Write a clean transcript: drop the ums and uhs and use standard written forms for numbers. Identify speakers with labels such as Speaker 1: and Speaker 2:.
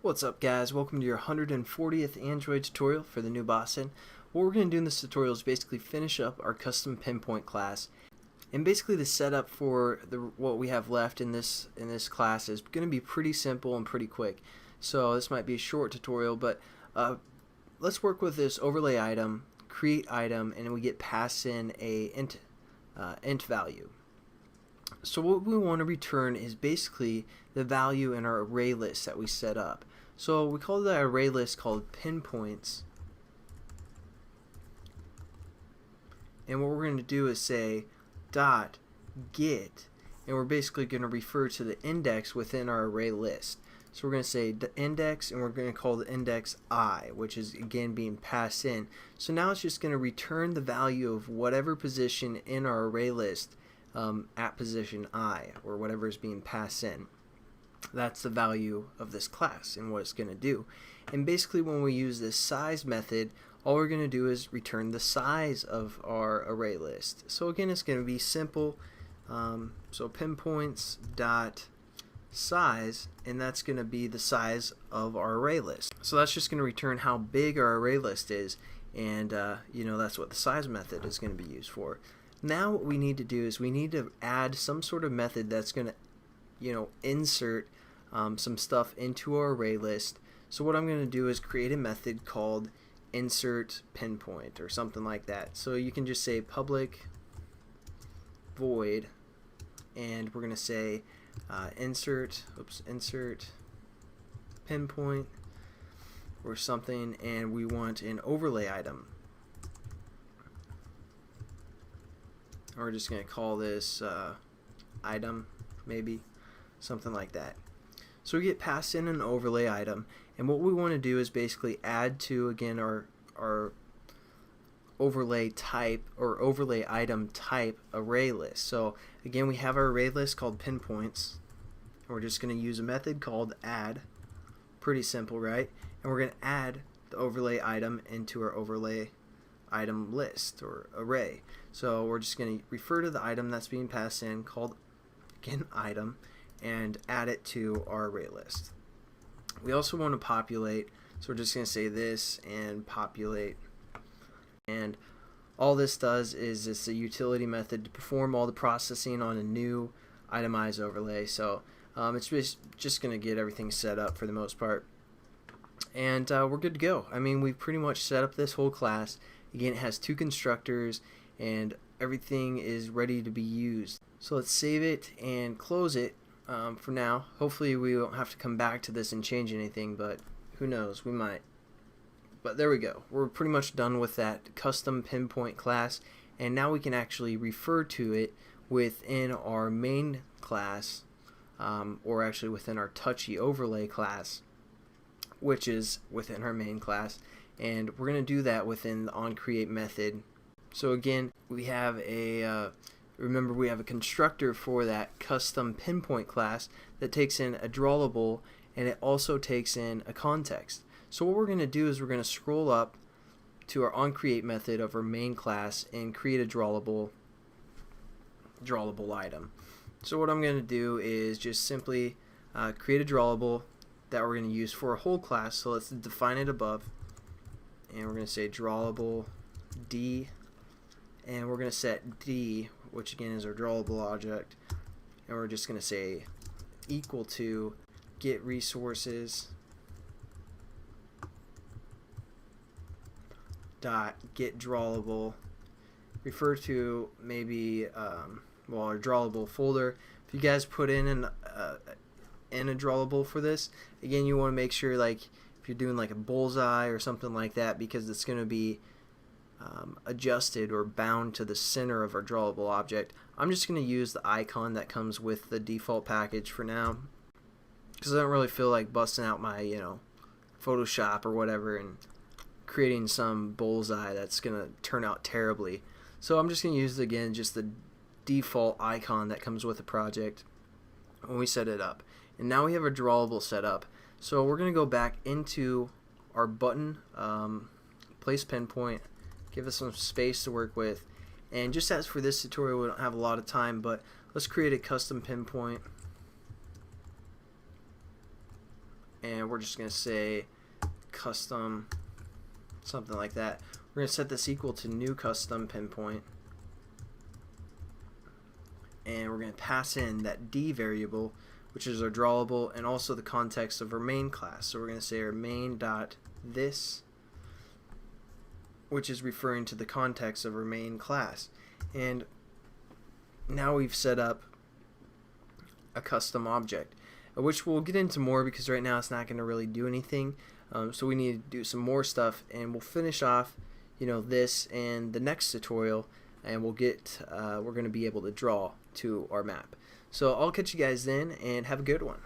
Speaker 1: What's up guys, welcome to your 140th Android tutorial for the new Boston. What we're going to do in this tutorial is basically finish up our custom Pinpoint class. And basically the setup for what we have left in this class is going to be pretty simple and pretty quick. So this might be a short tutorial, but let's work with this overlay item, create item, and we get passed in a int value. So what we want to return is basically the value in our array list that we set up. So we call that array list called pinpoints, and what we're going to do is say dot get, and we're basically going to refer to the index within our array list. So we're going to say the index, and we're going to call the index I, which is again being passed in. So now it's just going to return the value of whatever position in our array list at position I, or whatever is being passed in. That's the value of this class and what it's going to do. And basically when we use this size method, all we're going to do is return the size of our array list. So again, it's going to be simple. So pinpoints dot size, and that's going to be the size of our array list. So that's just going to return how big our array list is, and that's what the size method is going to be used for. Now what we need to do is we need to add some sort of method that's going to insert some stuff into our array list. So what I'm going to do is create a method called insert pinpoint or something like that. So you can just say public void, and we're going to say insert pinpoint or something, and we want an overlay item. We're just going to call this item, maybe something like that. So we get passed in an overlay item, and what we want to do is basically add to, again, our overlay type or overlay item type array list. So again, we have our array list called pinpoints, and we're just going to use a method called add. Pretty simple, right? And we're going to add the overlay item into our overlay item list or array. So we're just going to refer to the item that's being passed in, called again item, and add it to our array list. We also want to populate, so we're just going to say this and populate, and all this does is it's a utility method to perform all the processing on a new itemized overlay. So it's just going to get everything set up for the most part, and we're good to go. I mean, we've pretty much set up this whole class. Again, it has two constructors and everything is ready to be used. So let's save it and close it for now. Hopefully we won't have to come back to this and change anything, but who knows, we might. But there we go. We're pretty much done with that custom pinpoint class, and now we can actually refer to it within our main class, or actually within our touchy overlay class, which is within our main class. And we're going to do that within the onCreate method. So again, we have remember we have a constructor for that custom pinpoint class that takes in a drawable, and it also takes in a context. So what we're going to do is we're going to scroll up to our onCreate method of our main class and create a drawable item. So what I'm going to do is just simply create a drawable that we're going to use for a whole class. So let's define it above, and we're going to say drawable D, and we're going to set D, which again is our drawable object, and we're just going to say equal to get resources dot get drawable, refer to maybe our drawable folder. If you guys put in a drawable for this, again, you want to make sure, like, if you're doing like a bullseye or something like that, because it's going to be adjusted or bound to the center of our drawable object. I'm just going to use the icon that comes with the default package for now, because I don't really feel like busting out my Photoshop or whatever and creating some bullseye that's going to turn out terribly. So I'm just going to use, again, just the default icon that comes with the project when we set it up. And now we have a drawable set up. So we're going to go back into our button, place pinpoint, give us some space to work with, and just as for this tutorial, we don't have a lot of time, but let's create a custom pinpoint, and we're just going to say custom, something like that. We're going to set this equal to new custom pinpoint, and we're going to pass in that D variable, which is our drawable, and also the context of our main class. So we're going to say our main.this, which is referring to the context of our main class. And now we've set up a custom object, which we'll get into more because right now it's not going to really do anything. So we need to do some more stuff, and we'll finish off, this and the next tutorial, and we're going to be able to draw to our map. So I'll catch you guys then, and have a good one.